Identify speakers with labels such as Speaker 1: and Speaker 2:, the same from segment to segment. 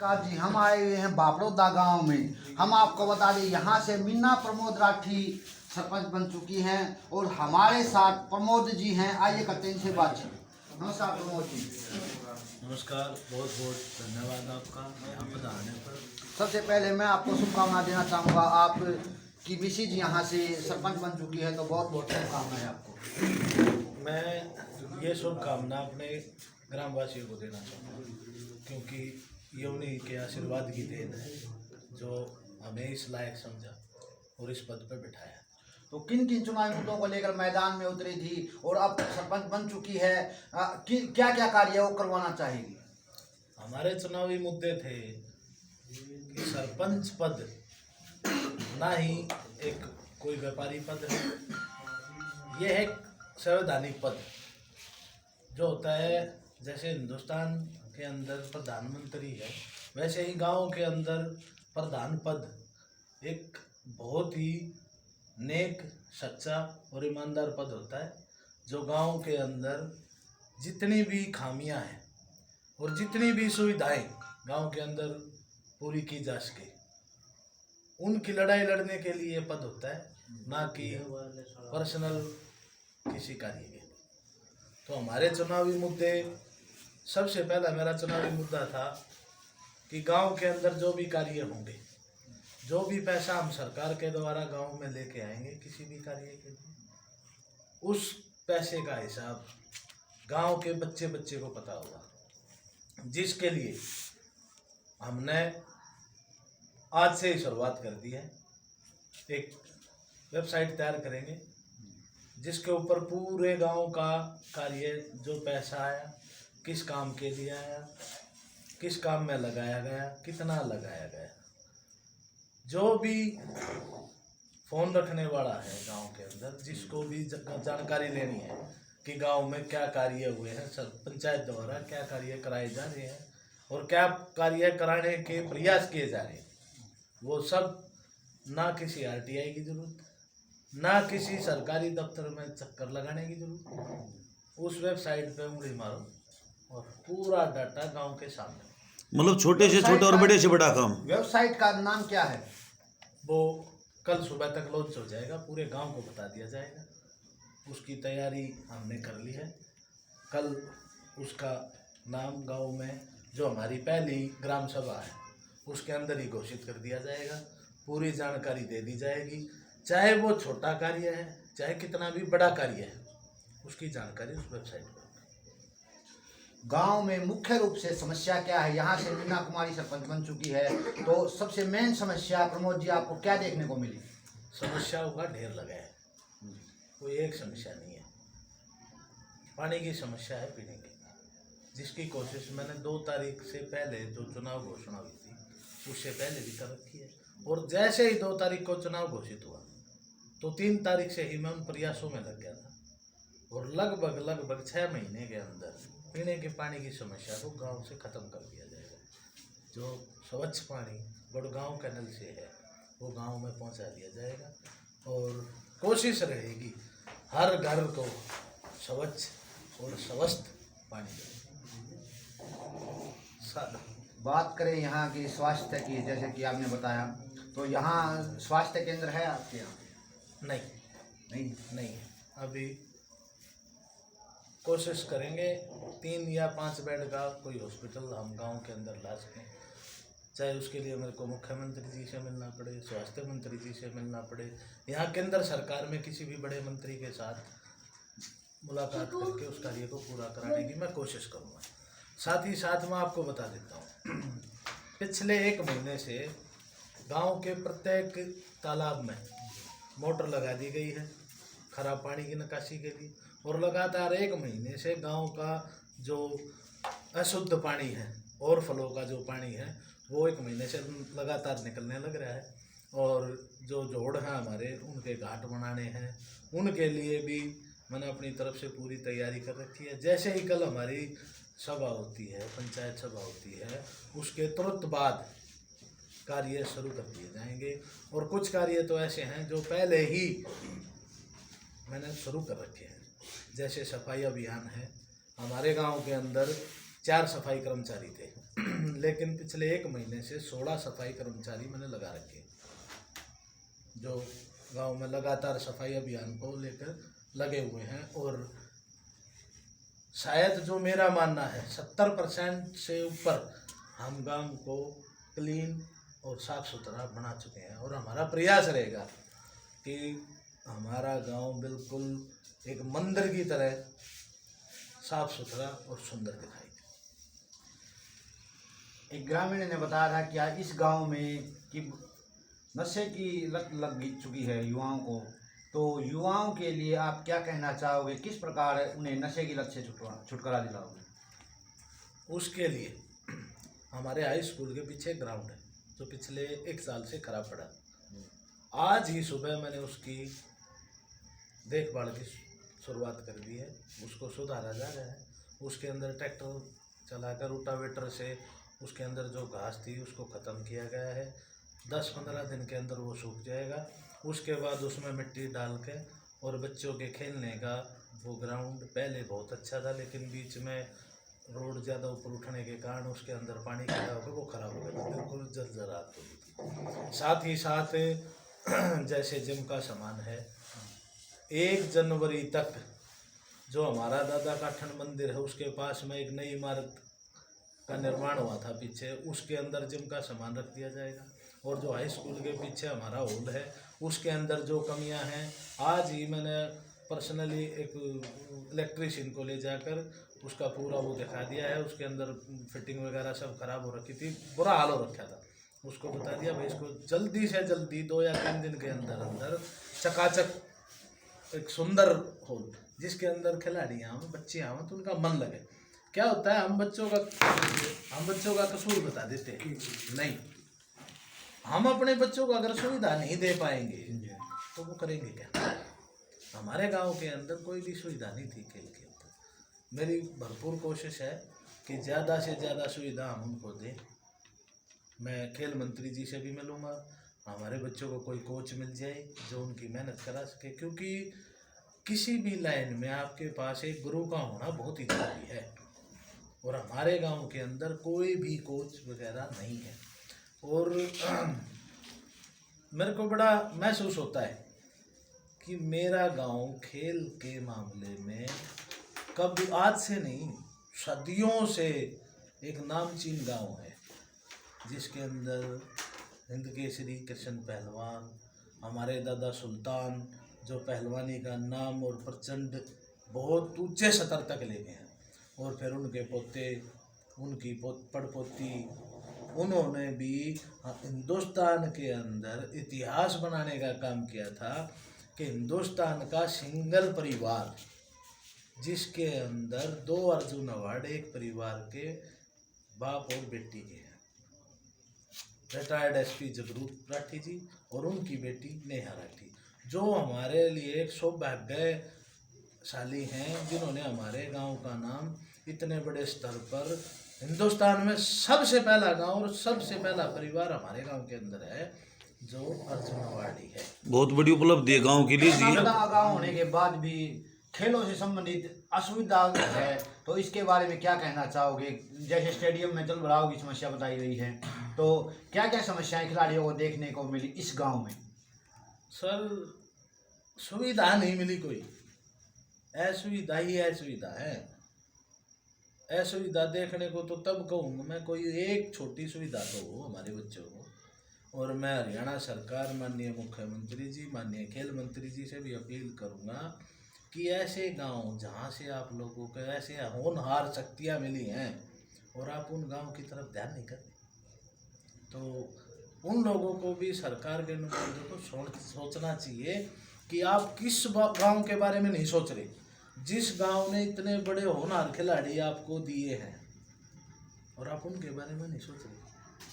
Speaker 1: का जी हम आए हुए हैं बापड़ौदा गांव में। हम आपको बता दें यहाँ से मीना प्रमोद राठी सरपंच बन चुकी हैं और हमारे साथ प्रमोद जी हैं। आइए करते हैं इनसे बातचीत। नमस्कार प्रमोद जी।
Speaker 2: नमस्कार, बहुत बहुत धन्यवाद आपका यहाँ पर आने पर।
Speaker 1: सबसे पहले मैं आपको शुभकामना देना चाहूँगा। आप की मिसी जी यहाँ से सरपंच बन चुकी है तो बहुत बहुत शुभकामनाएं आपको।
Speaker 2: मैं ये शुभकामना अपने ग्रामवासियों को देना चाहूँगा क्योंकि ये उन्हीं के आशीर्वाद की देन है जो हमें इस लायक समझा और इस पद पर बिठाया।
Speaker 1: तो किन किन चुनावी मुद्दों को लेकर मैदान में उतरी थी और अब सरपंच बन चुकी है, क्या क्या कार्य वो करवाना चाहेगी?
Speaker 2: हमारे चुनावी मुद्दे थे कि सरपंच पद ना ही एक कोई व्यापारी पद है, यह है एक संवैधानिक पद जो होता है। जैसे हिंदुस्तान के अंदर प्रधानमंत्री है, वैसे ही गांव के अंदर प्रधान पद एक बहुत ही नेक, सच्चा और ईमानदार पद होता है जो गांव के अंदर जितनी भी खामियां हैं और जितनी भी सुविधाएं गांव के अंदर पूरी की जा सके उनकी लड़ाई लड़ने के लिए ये पद होता है, ना कि पर्सनल किसी कार्य के। तो हमारे चुनावी मुद्दे, सबसे पहला मेरा चुनावी मुद्दा था कि गांव के अंदर जो भी कार्य होंगे, जो भी पैसा हम सरकार के द्वारा गांव में लेके आएंगे किसी भी कार्य के लिए, उस पैसे का हिसाब गांव के बच्चे बच्चे को पता होगा। जिसके लिए हमने आज से ही शुरुआत कर दी है। एक वेबसाइट तैयार करेंगे जिसके ऊपर पूरे गांव का कार्य, जो पैसा आया, किस काम के लिए आया, किस काम में लगाया गया, कितना लगाया गया, जो भी फोन रखने वाला है गांव के अंदर, जिसको भी जानकारी लेनी है कि गांव में क्या कार्य हुए हैं, पंचायत द्वारा क्या कार्य कराए जा रहे हैं और क्या कार्य कराने के प्रयास किए जा रहे हैं, वो सब ना किसी आरटीआई की जरूरत, ना किसी सरकारी दफ्तर में चक्कर लगाने की जरूरत। उस वेबसाइट पे उंगली मारो और पूरा डाटा गांव के सामने,
Speaker 3: मतलब छोटे से छोटा और बड़े से बड़ा काम।
Speaker 1: वेबसाइट का नाम क्या है?
Speaker 2: वो कल सुबह तक लॉन्च हो जाएगा, पूरे गांव को बता दिया जाएगा। उसकी तैयारी हमने कर ली है। कल उसका नाम गांव में, जो हमारी पहली ग्राम सभा है, उसके अंदर ही घोषित कर दिया जाएगा। पूरी जानकारी दे दी जाएगी, चाहे वो छोटा कार्य है चाहे कितना भी बड़ा कार्य है, उसकी जानकारी उस वेबसाइट पर।
Speaker 1: गांव में मुख्य रूप से समस्या क्या है? यहाँ से मीना कुमारी सरपंच बन चुकी है तो सबसे मेन समस्या प्रमोद जी आपको क्या देखने को मिली?
Speaker 2: समस्याओं का ढेर लगा है, कोई एक समस्या नहीं है। पानी की समस्या है, पीने की, जिसकी कोशिश मैंने 2 तारीख से पहले जो चुनाव घोषणा हुई थी उससे पहले भी कर रखी है। और जैसे ही 2 तारीख को चुनाव घोषित हुआ तो 3 तारीख से ही मैं उन प्रयासों में लग गया था और लगभग 6 महीने के अंदर पीने के पानी की समस्या को गांव से ख़त्म कर दिया जाएगा। जो स्वच्छ पानी गुड़गांव कैनल से है वो गांव में पहुंचा दिया जाएगा और कोशिश रहेगी हर घर को स्वच्छ और स्वस्थ पानी देने।
Speaker 1: बात करें यहाँ की स्वास्थ्य की, जैसे कि आपने बताया, तो यहाँ स्वास्थ्य केंद्र है आपके यहाँ?
Speaker 2: नहीं, अभी कोशिश करेंगे 3 या 5 बेड का कोई हॉस्पिटल हम गांव के अंदर ला सकें। चाहे उसके लिए मेरे को मुख्यमंत्री जी से मिलना पड़े, स्वास्थ्य मंत्री जी से मिलना पड़े, यहाँ केंद्र सरकार में किसी भी बड़े मंत्री के साथ मुलाकात करके उस कार्य को पूरा कराने की मैं कोशिश करूँगा। साथ ही साथ मैं आपको बता देता हूँ, पिछले 1 महीने से गांव के प्रत्येक तालाब में मोटर लगा दी गई है खराब पानी की निकासी के लिए, और लगातार 1 महीने से गांव का जो अशुद्ध पानी है, ओवरफ्लो का जो पानी है, वो 1 महीने से लगातार निकलने लग रहा है। और जो जोड़ हैं हमारे, उनके घाट बनाने हैं, उनके लिए भी मैंने अपनी तरफ से पूरी तैयारी कर रखी है। जैसे ही कल हमारी सभा होती है, पंचायत सभा होती है, उसके तुरंत बाद कार्य शुरू कर दिए जाएंगे। और कुछ कार्य तो ऐसे हैं जो पहले ही मैंने शुरू कर रखे हैं, जैसे सफाई अभियान है। हमारे गांव के अंदर 4 सफाई कर्मचारी थे लेकिन पिछले 1 महीने से 16 सफाई कर्मचारी मैंने लगा रखे, जो गांव में लगातार सफाई अभियान को लेकर लगे हुए हैं। और शायद जो मेरा मानना है 70% से ऊपर हम गांव को क्लीन और साफ सुथरा बना चुके हैं। और हमारा प्रयास रहेगा कि हमारा गांव बिल्कुल एक मंदिर की तरह साफ सुथरा और सुंदर दिखाई दे।
Speaker 1: एक ग्रामीण ने बताया था कि आज इस गांव में कि नशे की लत लग चुकी है युवाओं को, तो युवाओं के लिए आप क्या कहना चाहोगे, किस प्रकार उन्हें नशे की लत से छुटकारा दिलाओगे?
Speaker 2: उसके लिए हमारे हाई स्कूल के पीछे ग्राउंड है जो पिछले 1 साल से खराब पड़ा। आज ही सुबह मैंने उसकी देखभाल की शुरुआत कर दी है, उसको सुधारा जा रहा है। उसके अंदर ट्रैक्टर चलाकर रोटावेटर से उसके अंदर जो घास थी उसको ख़त्म किया गया है। 10-15 दिन के अंदर वो सूख जाएगा। उसके बाद उसमें मिट्टी डाल के और बच्चों के खेलने का वो ग्राउंड पहले बहुत अच्छा था, लेकिन बीच में रोड ज़्यादा ऊपर उठने के कारण उसके अंदर पानी खड़ा होकर वो ख़राब हो गया, बिल्कुल जर्जरात हो गई थी। साथ ही साथ जैसे जिम का सामान है, 1 जनवरी तक जो हमारा दादा काठन मंदिर है उसके पास में एक नई इमारत का निर्माण हुआ था पीछे, उसके अंदर जिम का सामान रख दिया जाएगा। और जो हाई स्कूल के पीछे हमारा हॉल है उसके अंदर जो कमियां हैं, आज ही मैंने पर्सनली एक इलेक्ट्रीशियन को ले जाकर उसका पूरा वो दिखा दिया है। उसके अंदर फिटिंग वगैरह सब खराब हो रखी थी, बुरा हाल हो रखा था। उसको बता दिया भाई इसको जल्दी से जल्दी 2 या 3 दिन के अंदर अंदर चकाचक एक सुंदर हॉल जिसके अंदर खिलाड़ी आवें, बच्चे आवें तो उनका मन लगे। क्या होता है हम बच्चों का कसूर बता देते हैं, नहीं, हम अपने बच्चों को अगर सुविधा नहीं दे पाएंगे तो वो करेंगे क्या। हमारे गांव के अंदर कोई भी सुविधा नहीं थी खेल के अंदर। मेरी भरपूर कोशिश है कि ज़्यादा से ज़्यादा सुविधा हम उनको दें। मैं खेल मंत्री जी से भी मिलूँगा, हमारे बच्चों को कोई कोच मिल जाए जो उनकी मेहनत करा सके, क्योंकि किसी भी लाइन में आपके पास एक गुरु का होना बहुत ही जरूरी है। और हमारे गांव के अंदर कोई भी कोच वगैरह नहीं है। और मेरे को बड़ा महसूस होता है कि मेरा गांव खेल के मामले में कब आज से नहीं सदियों से एक नामचीन गांव है, जिसके अंदर हिंद केसरी कृष्ण पहलवान, हमारे दादा सुल्तान जो पहलवानी का नाम और प्रचंड बहुत ऊंचे स्तर तक ले गए हैं, और फिर उनके पोते, उनकी पड़पोती, उन्होंने भी हिंदुस्तान के अंदर इतिहास बनाने का काम किया था कि हिंदुस्तान का सिंगल परिवार जिसके अंदर 2 अर्जुन अवार्ड एक परिवार के बाप और बेटी के हैं, रिटायर्ड एसपी जगरूप राठी जी और उनकी बेटी नेहा राठी, जो हमारे लिए एक सौभाग्यशाली हैं, जिन्होंने हमारे गांव का नाम इतने बड़े स्तर पर हिंदुस्तान में सबसे पहला गांव और सबसे पहला परिवार हमारे गांव के अंदर है जो अर्जुन अवार्डी है।
Speaker 3: बहुत बड़ी उपलब्धि है गांव के लिए जी।
Speaker 1: गांव होने के बाद भी खेलों से संबंधित असुविधा है, तो इसके बारे में क्या कहना चाहोगे? जैसे स्टेडियम में जल भराव की समस्या बताई गई है, तो क्या क्या समस्याएं खिलाड़ियों को देखने को मिली इस गांव में?
Speaker 2: सर सुविधा नहीं मिली, कोई असुविधा ही असुविधा है। असुविधा देखने को तो तब कहूँगा मैं, कोई एक छोटी सुविधा तो हो हमारे बच्चों को। और मैं हरियाणा सरकार, माननीय मुख्यमंत्री जी, माननीय खेल मंत्री जी से भी अपील करूँगा कि ऐसे गांव जहाँ से आप लोगों को ऐसे होनहार शक्तियाँ मिली हैं और आप उन गांव की तरफ ध्यान नहीं करते, तो उन लोगों को भी सरकार के नुमाइंदों को सोचना चाहिए कि आप किस गांव के बारे में नहीं सोच रहे, जिस गांव ने इतने बड़े होनहार खिलाड़ी आपको दिए हैं और आप उनके बारे में नहीं सोच रहे।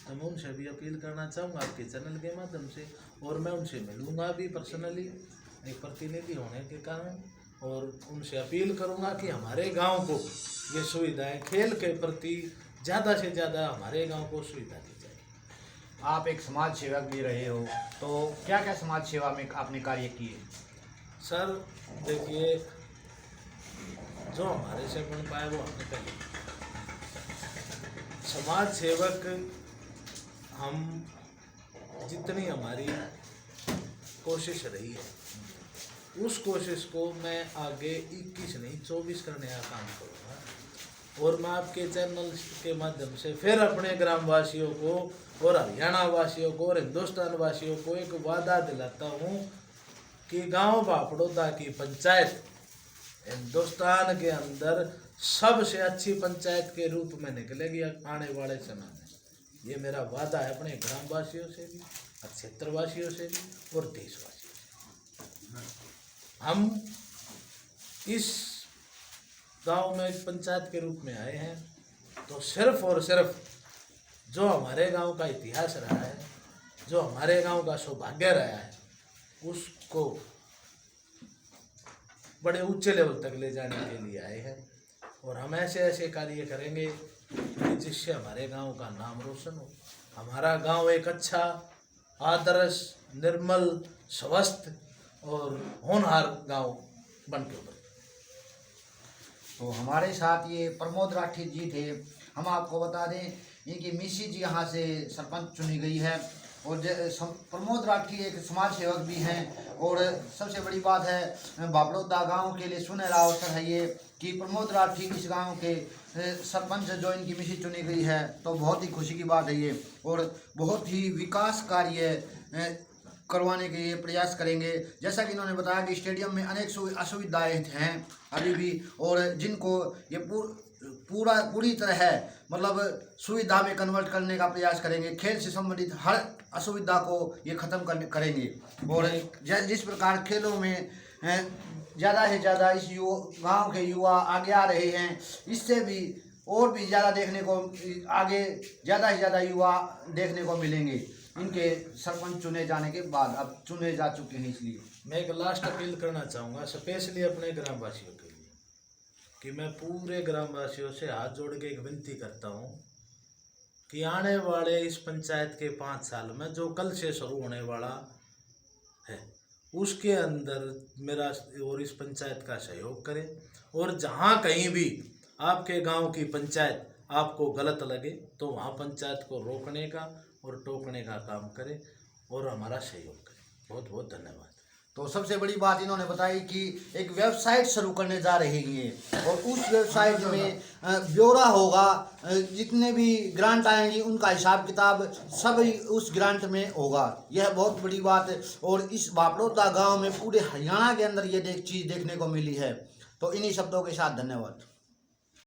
Speaker 2: तो मैं उनसे भी अपील करना चाहूँगा आपके चैनल के माध्यम से, और मैं उनसे मिलूँगा भी पर्सनली एक प्रतिनिधि होने के कारण, और उनसे अपील करूँगा कि हमारे गांव को ये सुविधाएं खेल के प्रति ज़्यादा से ज़्यादा हमारे गांव को सुविधा दी जाए।
Speaker 1: आप एक समाज सेवक भी रहे हो, तो क्या क्या समाज सेवा में आपने कार्य किए?
Speaker 2: सर देखिए, जो हमारे से बन पाए वो हमने पहले समाज सेवक हम जितनी हमारी कोशिश रही है उस कोशिश को मैं आगे 21 नहीं 24 करने का काम करूँगा। और मैं आपके चैनल के माध्यम से फिर अपने ग्रामवासियों को और हरियाणा वासियों को और हिंदुस्तान वासियों को एक वादा दिलाता हूँ कि गांव बापड़ौदा की पंचायत हिंदुस्तान के अंदर सबसे अच्छी पंचायत के रूप में निकलेगी आने वाले समय में। ये मेरा वादा है अपने ग्रामवासियों से भी, क्षेत्रवासियों से भी और देशवासियों से। हम इस गांव में एक पंचायत के रूप में आए हैं तो सिर्फ और सिर्फ जो हमारे गांव का इतिहास रहा है, जो हमारे गांव का सौभाग्य रहा है, उसको बड़े ऊंचे लेवल तक ले जाने के लिए आए हैं। और हम ऐसे ऐसे कार्य करेंगे कि जिससे हमारे गांव का नाम रोशन हो, हमारा गांव एक अच्छा आदर्श निर्मल स्वस्थ और होनहार गांव बन के उभरे।
Speaker 1: तो हमारे साथ ये प्रमोद राठी जी थे। हम आपको बता दें इनकी मिसी जी यहाँ से सरपंच चुनी गई है और प्रमोद राठी एक समाज सेवक भी हैं। और सबसे बड़ी बात है बापड़ौदा गांव के लिए सुनहरा अवसर है ये कि प्रमोद राठी इस गांव के सरपंच जो इनकी मिसी चुनी गई है, तो बहुत ही खुशी की बात है ये। और बहुत ही विकास कार्य करवाने के लिए प्रयास करेंगे। जैसा कि इन्होंने बताया कि स्टेडियम में अनेक असुविधाएं हैं अभी भी, और जिनको ये पूरी तरह है मतलब सुविधा में कन्वर्ट करने का प्रयास करेंगे। खेल से संबंधित हर असुविधा को ये ख़त्म करेंगे। और जिस प्रकार खेलों में ज़्यादा से ज़्यादा इस गांव के युवा आगे आ रहे हैं, इससे भी और भी ज़्यादा देखने को आगे ज़्यादा से ज़्यादा युवा देखने को मिलेंगे इनके सरपंच चुने जाने के बाद। अब चुने जा चुके हैं, इसलिए
Speaker 2: मैं एक लास्ट अपील करना चाहूँगा स्पेशली अपने ग्रामवासियों के लिए कि मैं पूरे ग्रामवासियों से हाथ जोड़ के एक विनती करता हूँ कि आने वाले इस पंचायत के 5 साल में जो कल से शुरू होने वाला है उसके अंदर मेरा और इस पंचायत का सहयोग करें। और जहाँ कहीं भी आपके गांव की पंचायत आपको गलत लगे तो वहाँ पंचायत को रोकने का और टोकने का काम करें और हमारा सहयोग करें। बहुत बहुत धन्यवाद।
Speaker 1: तो सबसे बड़ी बात इन्होंने बताई कि एक वेबसाइट शुरू करने जा रहे हैं और उस वेबसाइट में ब्यौरा होगा, जितने भी ग्रांट आएंगी उनका हिसाब किताब सब उस ग्रांट में होगा। यह बहुत बड़ी बात है और इस बापड़ौदा गांव में पूरे हरियाणा के अंदर ये चीज़ देखने को मिली है। तो इन्हीं शब्दों के साथ धन्यवाद।